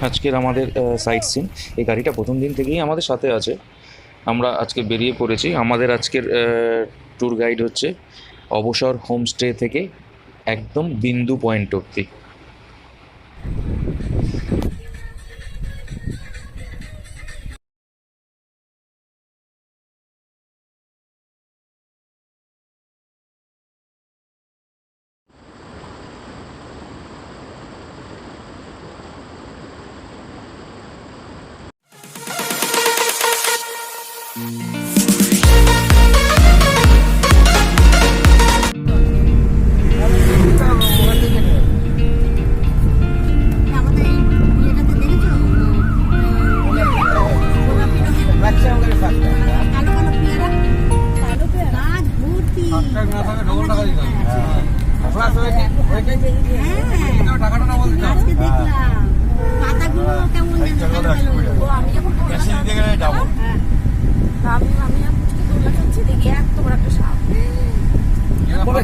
আজকের আমাদের site scene. এই গাড়িটা প্রথম দিন থেকেই আমাদের সাথে আছে। আমরা আজকে বেরিয়ে পড়েছি। আমাদের আজকের ট্যুর গাইড হচ্ছে অবসর হোমস্টে থেকে একদম বিন্দু পয়েন্ট অবধি।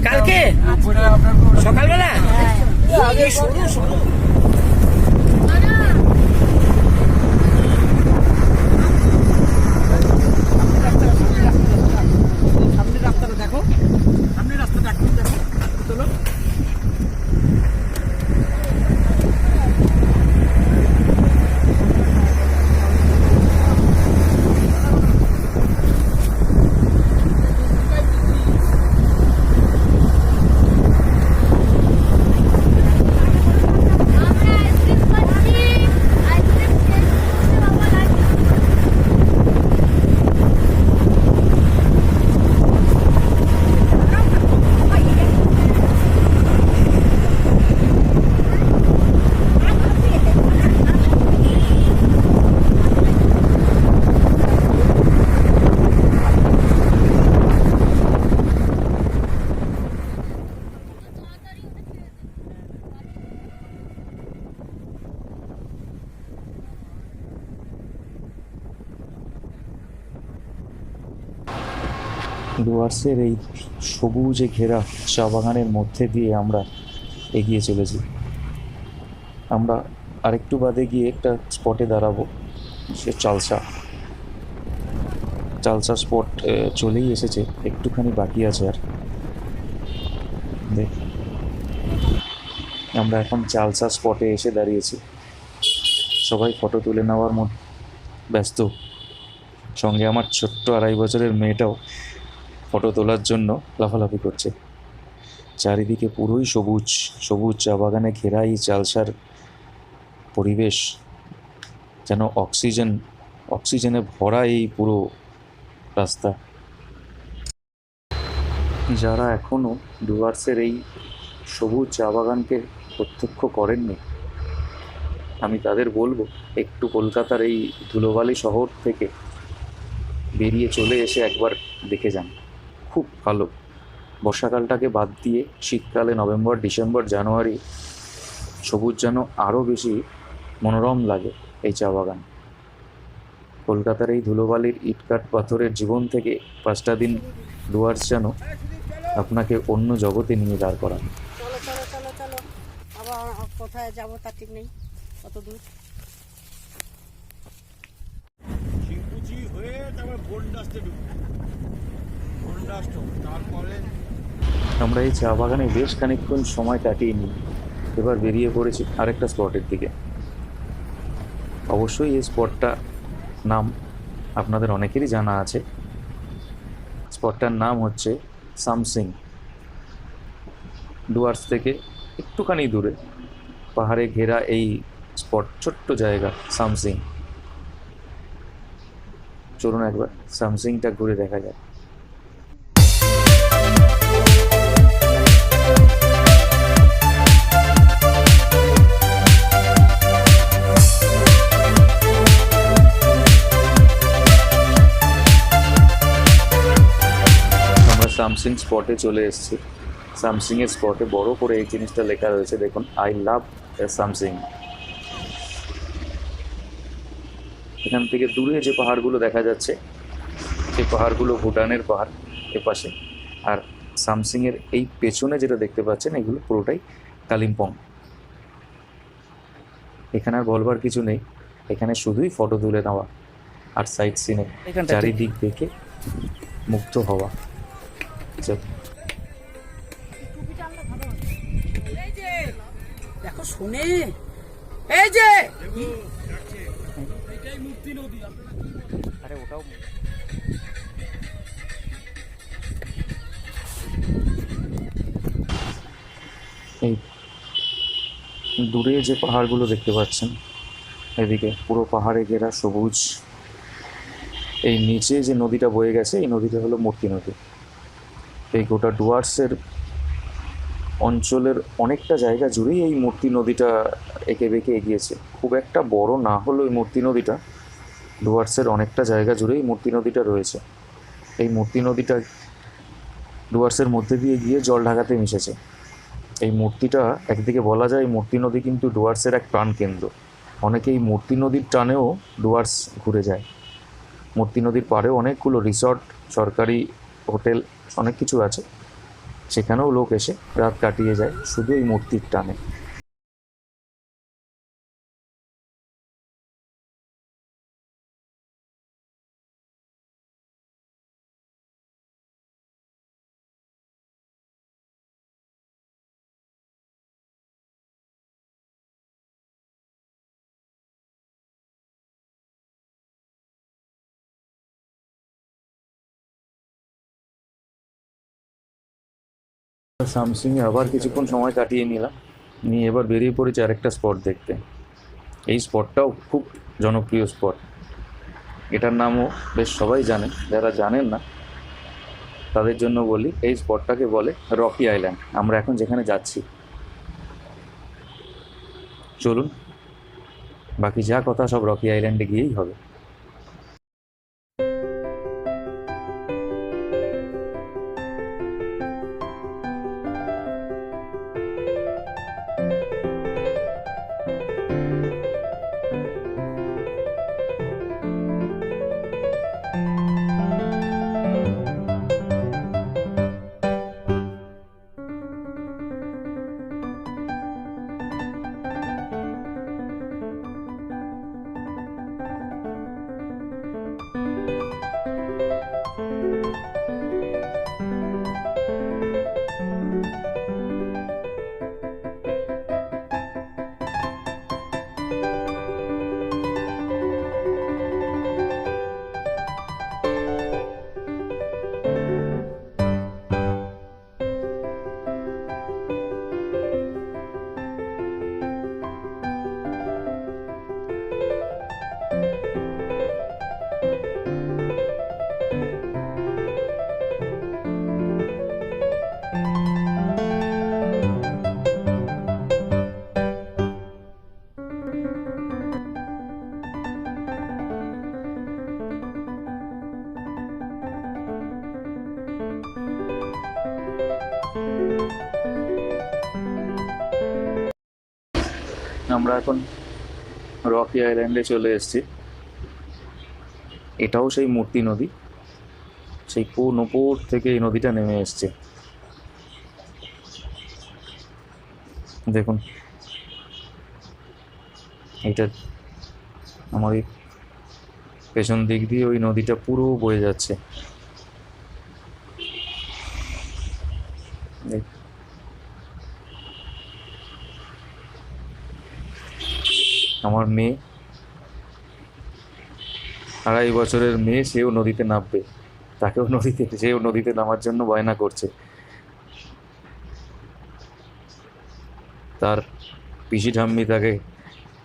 কালকে সকালবেলা শুরু শুরু সামনে রাস্তাটা দেখো, সামনে রাস্তাটা একটু দেখো, চলো। ডুয়ার্সের এই সবুজে ঘেরা চা বাগানের মধ্যে দিয়ে আমরা এগিয়ে চলেছি। আমরা আরেকটু বাদে গিয়ে একটা স্পটে দাঁড়াবো, সে চালসা। চালসা স্পট চলেই এসেছে, একটুখানি বাকি আছে আর। দেখ, আমরা এখন চালসা স্পটে এসে দাঁড়িয়েছি। সবাই ফটো তুলে নেওয়ার মধ্যে ব্যস্ত। সঙ্গে আমার ছোট্ট 2.5 বছরের মেয়েটাও ফটো তোলার জন্য লাফালাফি করছে। চারিদিকে পুরোই সবুজ সবুজ চা বাগানে ঘেরা এই চালসার পরিবেশ যেন অক্সিজেনে ভরা এই পুরো রাস্তা। যারা এখনও ডুয়ার্সের এই সবুজ চা বাগানকে প্রত্যক্ষ করেননি, আমি তাদের বলবো একটু কলকাতার এই ধুলোবালি শহর থেকে বেরিয়ে চলে এসে একবার দেখে যান। খুব ভালো। বর্ষাকালটাকে বাদ দিয়ে শীতকালে নভেম্বর, ডিসেম্বর, জানুয়ারি সবুজ যেন আরও বেশি মনোরম লাগে এই চা বাগান। কলকাতার এই ধুলোবালির ইটকাট পাথরের জীবন থেকে 5টা দিন ডুয়ার্স যেন আপনাকে অন্য জগতে নিয়ে দাঁড় করান। চলো চলো চলো চলো, আবার কোথায় যাবো তার ঠিক নেই, কত দূর। আমরা এই চা বাগানে বেশ খানিকক্ষণ সময় কাটিয়ে নিই। এবার বেরিয়ে পড়েছি আরেকটা স্পটের দিকে। অবশ্যই এই স্পটটা নাম আপনাদের অনেকেরই জানা আছে। স্পটটার নাম হচ্ছে সামসিং। ডুয়ার্স থেকে একটুখানি দূরে পাহাড়ে ঘেরা এই স্পট, ছোট্ট জায়গা সামসিং। চলুন একবার সামসিংটা ঘুরে দেখা যায়। আমরা সামসিং স্পটে চলে এসেছি। সামসিংয়ের স্পটে বড় করে এই জিনিসটা লেখা রয়েছে, দেখুন, আই লাভ সামসিং। এখান থেকে দূরে যে পাহাড়গুলো দেখা যাচ্ছে, সেই পাহাড়গুলো ভুটানের পাহাড় এপাশে। আর সামসিংয়ের এই পেছনে যেটা দেখতে পাচ্ছেন, এগুলো পুরোটাই কালিম্পং। এখানে আর বলবার কিছু নেই, এখানে শুধুই ফটো তুলে নেওয়া আর সাইট সিনে চারিদিক দেখে মুগ্ধ হওয়া। চল। দেখো শুনে এই যে আরে ওটাও এই দূরে যে পাহাড়গুলো দেখতে পাচ্ছেন, এদিকে পুরো পাহাড়ে ঘেরা সবুজ। এই নিচে যে নদীটা বয়ে গেছে, এই নদীটা হলো মূর্তি নদী। এই গোটা ডুয়ার্সের অঞ্চলের অনেকটা জায়গা জুড়েই এই মূর্তি নদীটা এঁকে বেঁকে এগিয়েছে। খুব একটা বড় না হলেও এই মূর্তি নদীটা ডুয়ার্সের অনেকটা জায়গা জুড়েই মূর্তি নদীটা রয়েছে। এই মূর্তি নদীটা ডুয়ার্সের মধ্যে দিয়ে গিয়ে জল ঢাকাতে মিশেছে। এই মূর্তিটা একদিকে বলা যায় মূর্তি নদী কিন্তু ডুয়ার্সের এক প্রাণকেন্দ্র। অনেকে এই মূর্তি নদীর টানেও ডুয়ার্স ঘুরে যায়। মূর্তি নদীর পাড়েও অনেকগুলো রিসর্ট, সরকারি হোটেল, অনেক কিছু আছে, সেখানেও লোক এসে রাত কাটিয়ে যায় শুধু এই মূর্তির টানে। সামসিংয়ে আবার কিছুক্ষণ সময় কাটিয়ে নিলাম, নিয়ে এবার বেরিয়ে পড়েছি আরেকটা স্পট দেখতে। এই স্পটটাও খুব জনপ্রিয় স্পট, এটার নামও বেশ সবাই জানে। যারা জানেন না তাদের জন্য বলি, এই স্পটটাকে বলে রকি আইল্যান্ড। আমরা এখন যেখানে যাচ্ছি, চলুন বাকি যা কথা সব রকি আইল্যান্ডে গিয়েই হবে। আমরা এখন রকি আইল্যান্ডে চলে এসেছি। এটাও সেই মূর্তি নদী, সেই কোন ওপর থেকে এই নদীটা নেমে এসছে। দেখুন, এইটা আমার এই পেছন দিক দিয়ে ওই নদীটা পুরো বয়ে যাচ্ছে। আমার মেয়ে, 2.5 বছরের মেয়ে, সেও নদীতে নামবে, সেও নদীতে নামার জন্য বায়না করছে। তার পিসি ঠাম্মি তাকে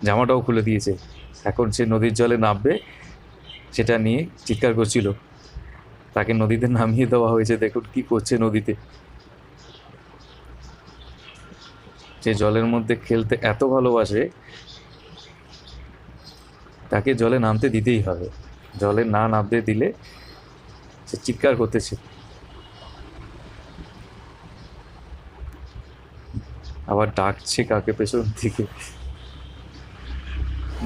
জামাটাও খুলে দিয়েছে, এখন সে নদীর জলে নামবে সেটা নিয়ে চিৎকার করছিল। তাকে নদীতে নামিয়ে দেওয়া হয়েছে, দেখুন কি করছে নদীতে। সে জলের মধ্যে খেলতে এত ভালোবাসে, তাকে জলে নামতে দিতেই হবে। জলে না নামতে দিলে সে চিৎকার করতেছে। আবার ডাকছে কাকে পেছন থেকে,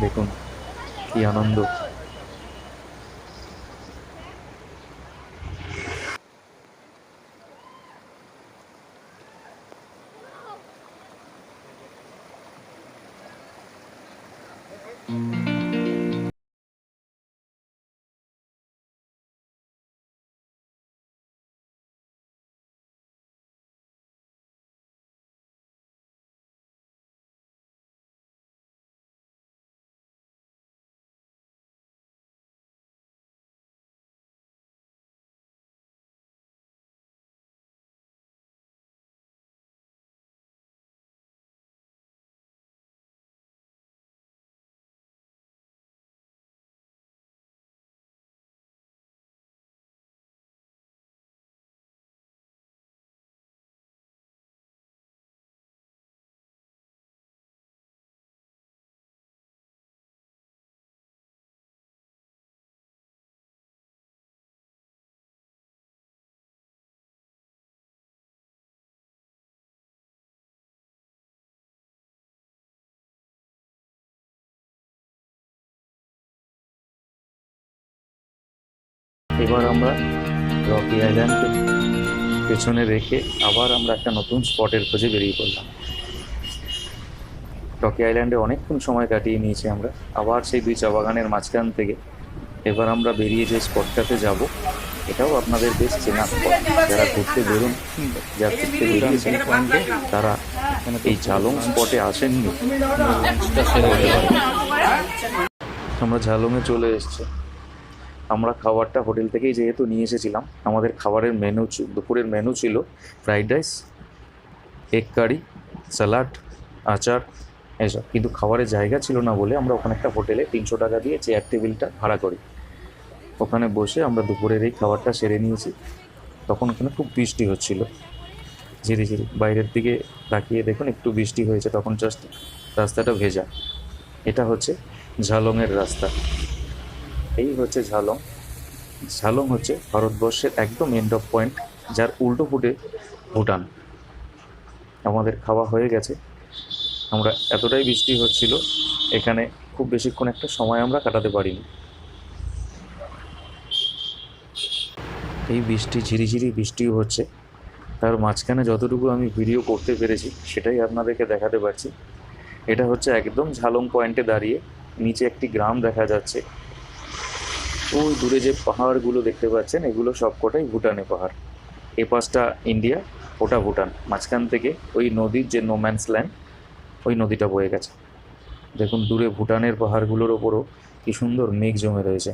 দেখুন কি আনন্দ। এবার আমরা রকি আইল্যান্ডকে পেছনে রেখে আবার আমরা একটা নতুন স্পটের খোঁজে বেরিয়ে পড়লাম। রকি আইল্যান্ডে অনেকক্ষণ সময় কাটিয়ে নিয়েছি আমরা। আবার সেই দুই চা বাগানের মাঝখান থেকে এবার আমরা বেরিয়ে যে স্পটটাতে যাব, এটাও আপনাদের বেশ চেনা স্পট। যারা ঘুরতে বেরোন, যারা ঘুরতে বেরিয়েছেন তারা এই ঝালং স্পটে আসেননি, আমরা ঝালংয়ে চলে এসেছি। আমরা খাবারটা হোটেল থেকেই যেহেতু নিয়ে এসেছিলাম, আমাদের খাবারের মেনু, দুপুরের মেনু ছিল fried rice, egg curry, salad, আচার, এসব। কিন্তু খাবারের জায়গা ছিল না বলে আমরা ওখানে একটা হোটেলে 300 টাকা দিয়ে চেয়ার টেবিলটা ভাড়া করি। ওখানে বসে আমরা দুপুরের এই খাবারটা সেরে নিয়েছি। তখন ওখানে খুব বৃষ্টি হচ্ছিল, ঝিরি ঝিরি। বাইরের দিকে তাকিয়ে দেখুন একটু বৃষ্টি হয়েছে, তখন জাস্ট রাস্তাটা ভেজা। এটা হচ্ছে ঝালংয়ের রাস্তা। এই হচ্ছে ঝালং। ঝালং হচ্ছে ভারতবর্ষের একদম এন্ড অফ পয়েন্ট, যার উল্টো ফুটে ভুটান। আমাদের খাওয়া হয়ে গেছে। আমরা এতটাই বৃষ্টি হচ্ছিল, এখানে খুব বেশিক্ষণ একটা সময় আমরা কাটাতে পারিনি। এই বৃষ্টি, ঝিরিঝিরি বৃষ্টিও হচ্ছে, তার মাঝখানে যতটুকু আমি ভিডিও করতে পেরেছি সেটাই আপনাদেরকে দেখাতে পারছি। এটা হচ্ছে একদম ঝালং পয়েন্টে দাঁড়িয়ে, নিচে একটি গ্রাম দেখা যাচ্ছে। ওই দূরে যে পাহাড়গুলো দেখতে পাচ্ছেন, এগুলো সবকটাই ভুটানে পাহাড়। এ পাশটা ইন্ডিয়া, ওটা ভুটান। মাঝখান থেকে ওই নদীর যে নোম্যান্স ল্যান্ড, ওই নদীটা বয়ে গেছে। দেখুন দূরে ভুটানের পাহাড়গুলোর ওপরও কি সুন্দর মেঘ জমে রয়েছে।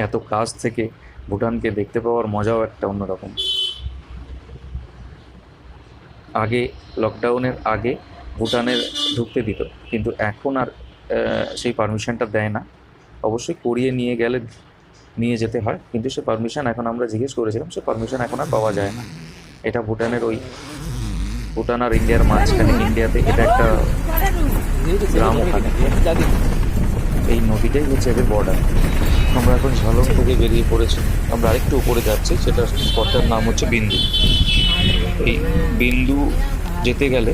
এত কাছ থেকে ভুটানকে দেখতে পাওয়ার মজাও একটা অন্যরকম। আগে, লকডাউনের আগে ভুটানের ঢুকতে দিত, কিন্তু এখন আর সেই পারমিশনটা দেয় না। অবশ্যই করিয়ে নিয়ে গেলে নিয়ে যেতে হয়, কিন্তু সে পারমিশন এখন আমরা জিজ্ঞেস করেছিলাম, সে পারমিশন এখন আর পাওয়া যায় না। এটা ভুটানের ওই, ভুটান আর ইন্ডিয়ার মাঝখানে, ইন্ডিয়াতে এটা একটা গ্রাম। ওখানে এই নদীটাই হচ্ছে এদের বর্ডার। আমরা এখন ঝালং থেকে বেরিয়ে পড়েছি, আমরা আরেকটু উপরে যাচ্ছি। সেটা স্পটটার নাম হচ্ছে বিন্দু। এই বিন্দু যেতে গেলে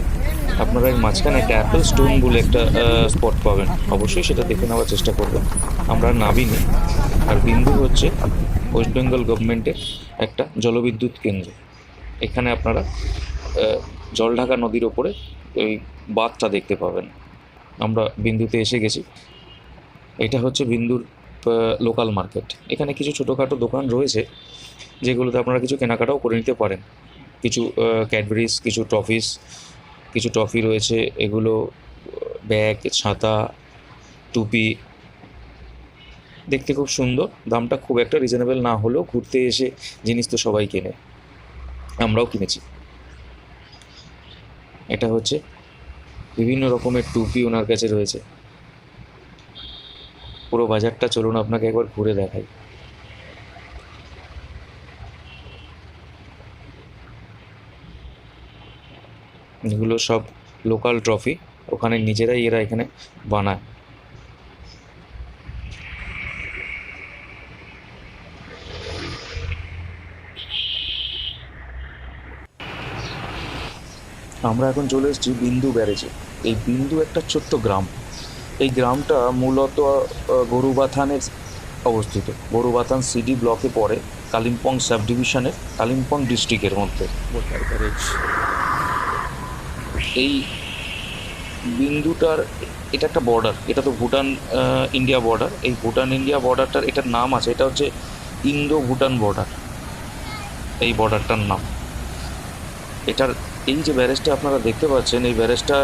আপনারা এই মাঝখানে একটা অ্যাপেল স্টোন বলে একটা স্পট পাবেন, অবশ্যই সেটা দেখে নেওয়ার চেষ্টা করবেন। আমরা নামিনি। আর বিন্দু হচ্ছে ওয়েস্ট বেঙ্গল গভর্নমেন্টের একটা জলবিদ্যুৎ কেন্দ্র। এখানে আপনারা জলঢাকা নদীর ওপরে ওই বাঁধটা দেখতে পাবেন। আমরা বিন্দুতে এসে গেছি। এটা হচ্ছে বিন্দুর লোকাল মার্কেট। এখানে কিছু ছোটোখাটো দোকান রয়েছে যেগুলোতে আপনারা কিছু কেনাকাটাও করে নিতে পারেন। কিছু ক্যাডবেরিজ, কিছু টফিস, কিছু টফি রয়েছে। এগুলো ব্যাগ, ছাতা, টুপি দেখতে খুব সুন্দর। দামটা খুব একটা রিজনেবল না হলেও ঘুরতে এসে জিনিস তো সবাই কেনে, আমরাও কিনেছি। এটা হচ্ছে বিভিন্ন রকমের টুপি ওনার কাছে রয়েছে। পুরো বাজারটা চলুন আপনাকে একবার ঘুরে দেখাই। এগুলো সব লোকাল ট্রফি, ওখানে নিজেরাই এরা এখানে বানায়। আমরা এখন চলে এসেছি বিন্দু ব্যারেজে। এই বিন্দু একটা ছোট্ট গ্রাম। এই গ্রামটা মূলত গরুবাথানের অবস্থিত। গরুবাথান সিডি ব্লকে পড়ে, কালিম্পং সাব ডিভিশনের কালিম্পং ডিস্ট্রিক্টের মধ্যে। এই বিন্দুটার, এটা একটা বর্ডার, এটা তো ভুটান ইন্ডিয়া বর্ডার। এই ভুটান ইন্ডিয়া বর্ডারটার এটার নাম আছে, এটা হচ্ছে ইন্দো ভুটান বর্ডার, এই বর্ডারটার নাম। এটার এই যে ব্যারেজটা আপনারা দেখতে পাচ্ছেন, এই ব্যারেজটা,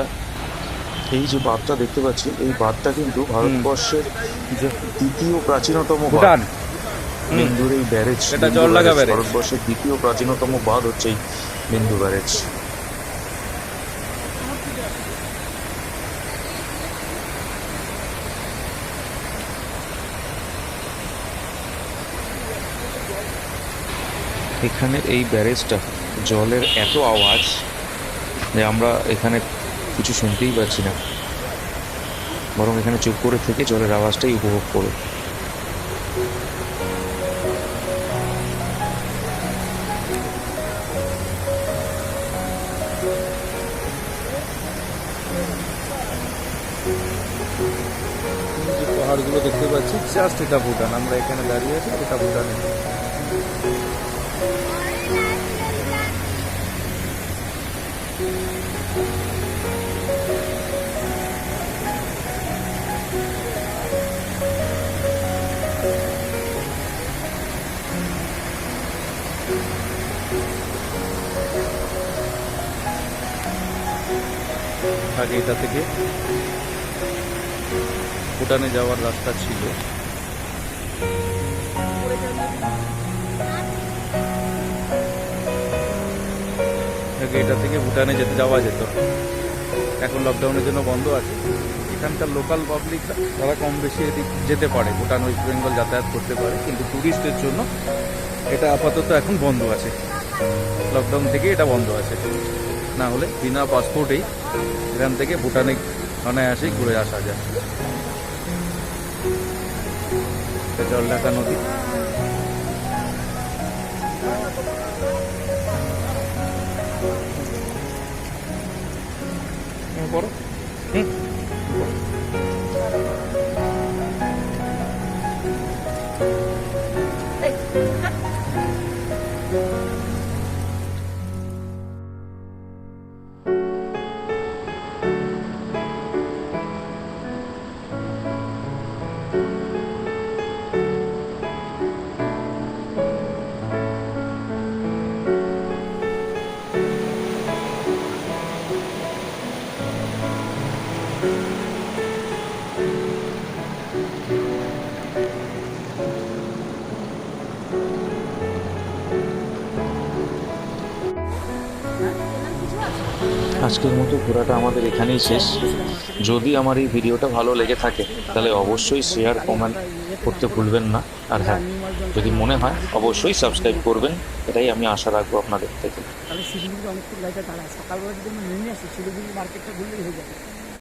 এই যে বাঁধটা দেখতে পাচ্ছি, এই বাঁধটা কিন্তু ভারতবর্ষের যে দ্বিতীয় প্রাচীনতম ভুটান বিন্দুর এই ব্যারেজ, এটা বিন্দু জলডাঙ্গা ব্যারেজ, ব্যারেজ। ভারতবর্ষের দ্বিতীয় প্রাচীনতম বাঁধ হচ্ছে এই বিন্দু ব্যারেজ। এখানে এই ব্যারেজটা, জলের এত আওয়াজ যে আমরা এখানে কিছু শুনতেই পাচ্ছি না, বরং এখানে চুপ করে থেকে জলের আওয়াজটাই উপভোগ করো। যে পাহাড়গুলো দেখতে পাচ্ছি জাস্ট এটা ভুটান, আমরা এখানে দাঁড়িয়ে আছি, এটা ভুটানে। আগে এটা থেকে ভুটানে যাওয়ার রাস্তা ছিল। আগে এটা থেকে ভুটানে যাওয়া যেত, এখন লকডাউনের জন্য বন্ধ আছে। এখানকার লোকাল পাবলিকরা তারা কম বেশি এদিক যেতে পারে, ভুটান ওয়েস্ট বেঙ্গল যাতায়াত করতে পারে, কিন্তু ট্যুরিস্টের জন্য এটা আপাতত এখন বন্ধ আছে। লকডাউন থেকে এটা বন্ধ আছে, না হলে বিনা পাসপোর্টেই এখান থেকে ভুটানে অনায়াসেই ঘুরে আসা যায়। এটা জলঢাকা নদী। বড় আজকের মতো ঘোরাটা আমাদের এখানেই শেষ। যদি আমার এই ভিডিওটা ভালো লেগে থাকে তাহলে অবশ্যই শেয়ার, কমেন্ট করতে ভুলবেন না। আর হ্যাঁ, যদি মনে হয় অবশ্যই সাবস্ক্রাইব করবেন, এটাই আমি আশা রাখবো আপনাদের থেকে। তাহলে শিলিগুড়ি অনেকক্ষণ গাড়িটা দাঁড়ায়, সকালবেলা যদি আমরা নেমে আসি শিলিগুড়ি মার্কেটটা ঘুরলেই হয়ে যাবে।